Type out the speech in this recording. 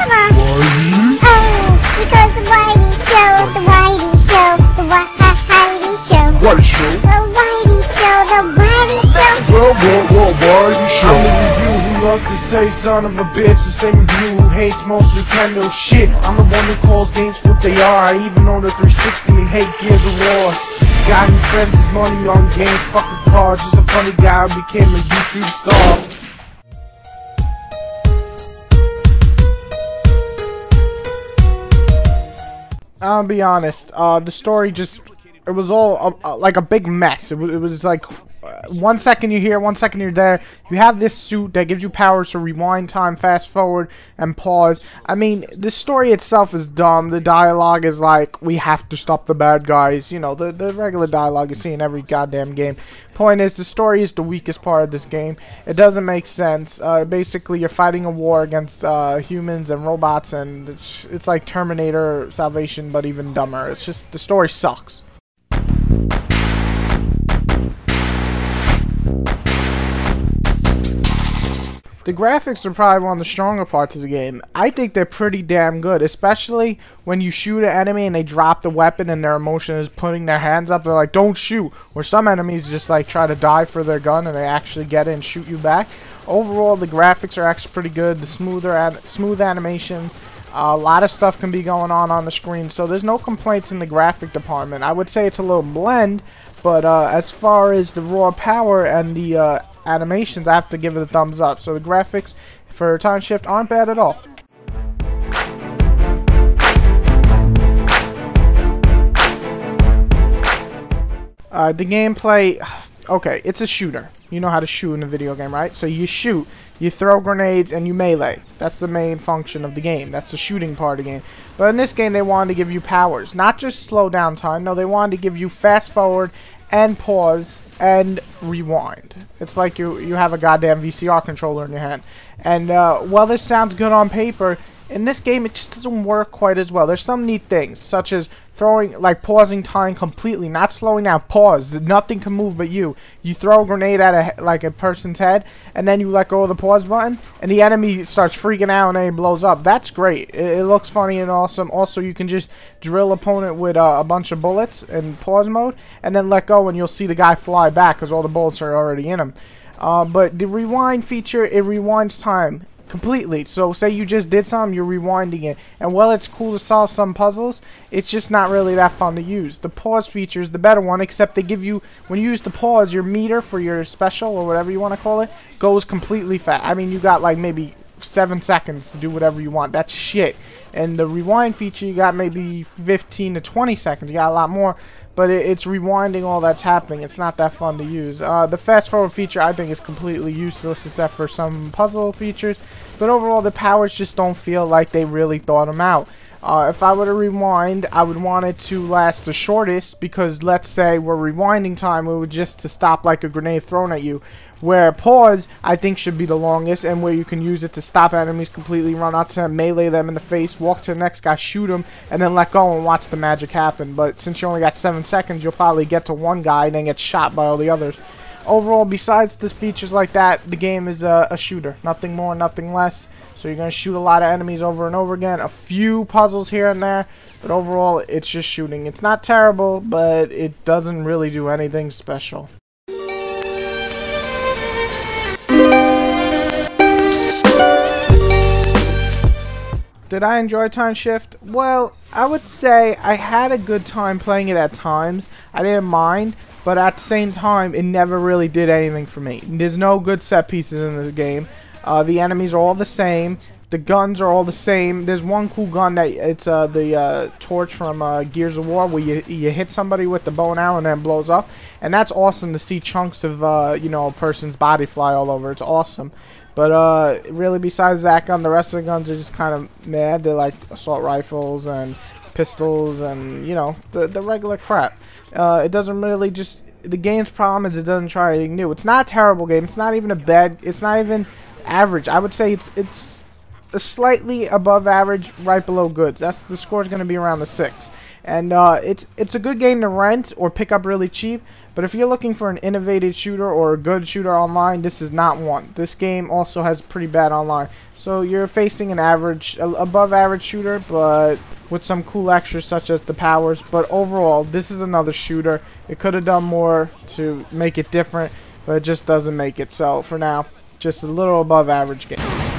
Come on. Oh, because the Whitey Show, the Whitey Show, the Whitey Show. Whitey Show. The Whitey Show, the Whitey Show. Whitey Show. I'm the review who loves to say son of a bitch. The same review who hates most Nintendo shit. I'm the one who calls games what they are. I even own the 360 and hate Gears of War. Guy who spends his money on games, fucking cards. Just a funny guy who became a YouTube star. I'll be honest, the story just, it was all like a big mess. It was like 1 second you're here, 1 second you're there. You have this suit that gives you powers to rewind time, fast forward, and pause. I mean, the story itself is dumb. The dialogue is like, we have to stop the bad guys. You know, the regular dialogue you see in every goddamn game. Point is, the story is the weakest part of this game. It doesn't make sense. Basically, you're fighting a war against humans and robots, and it's like Terminator Salvation, but even dumber. It's just, the story sucks. The graphics are probably one of the stronger parts of the game. I think they're pretty damn good, especially when you shoot an enemy and they drop the weapon and their emotion is putting their hands up. They're like, don't shoot. Or some enemies just like try to dive for their gun and they actually get it and shoot you back. Overall, the graphics are actually pretty good. The smooth animation. A lot of stuff can be going on the screen, so there's no complaints in the graphic department. I would say it's a little blend, but as far as the raw power and the animations, I have to give it a thumbs up. So the graphics for Timeshift aren't bad at all. The gameplay, okay, it's a shooter. You know how to shoot in a video game, right? So you shoot, you throw grenades, and you melee. That's the main function of the game. That's the shooting part of the game. But in this game, they wanted to give you powers. Not just slow down time. No, they wanted to give you fast forward and pause and rewind. It's like you have a goddamn VCR controller in your hand. And while this sounds good on paper, in this game it just doesn't work quite as well. There's some neat things, such as pausing time completely, not slowing down. Pause. Nothing can move but you. You throw a grenade at a person's head, and then you let go of the pause button, and the enemy starts freaking out and then it blows up. That's great. It looks funny and awesome. Also, you can just drill opponent with a bunch of bullets in pause mode, and then let go, and you'll see the guy fly back because all the bullets are already in him. But the rewind feature, it rewinds time completely. So say you just did something, you're rewinding it, and while it's cool to solve some puzzles, it's just not really that fun to use. The pause feature is the better one, except they give you, when you use the pause, your meter for your special or whatever you want to call it goes completely fast. I mean, you got like maybe 7 seconds to do whatever you want. That's shit. And the rewind feature, you got maybe 15 to 20 seconds. You got a lot more, but it's rewinding all that's happening. It's not that fun to use. The fast forward feature I think is completely useless except for some puzzle features, but overall the powers just don't feel like they really thought them out. If I were to rewind, I would want it to last the shortest, because let's say we're rewinding time, it would just to stop like a grenade thrown at you. Where pause, I think, should be the longest, and where you can use it to stop enemies completely, run out to them, melee them in the face, walk to the next guy, shoot him, and then let go and watch the magic happen. But since you only got 7 seconds, you'll probably get to one guy and then get shot by all the others. Overall, besides the features like that, the game is a shooter. Nothing more, nothing less. So you're going to shoot a lot of enemies over and over again. A few puzzles here and there. But overall, it's just shooting. It's not terrible, but it doesn't really do anything special. Did I enjoy Timeshift? Well, I would say I had a good time playing it at times. I didn't mind, but at the same time, it never really did anything for me. There's no good set pieces in this game. The enemies are all the same. The guns are all the same. There's one cool gun that it's the torch from Gears of War, where you hit somebody with the bow and arrow and then it blows up, and that's awesome to see chunks of you know, a person's body fly all over. It's awesome. But really, besides that gun, the rest of the guns are just kind of mad. They're like assault rifles and pistols and, you know, the regular crap. It doesn't really just... The game's problem is it doesn't try anything new. It's not a terrible game. It's not even a bad... It's not even average. I would say it's a slightly above average, right below good. The score's going to be around the 6. And it's a good game to rent or pick up really cheap. But if you're looking for an innovative shooter or a good shooter online, this is not one. This game also has pretty bad online. So you're facing an average, above average shooter, but with some cool extras such as the powers. But overall, this is another shooter. It could have done more to make it different, but it just doesn't make it. So for now, just a little above average game.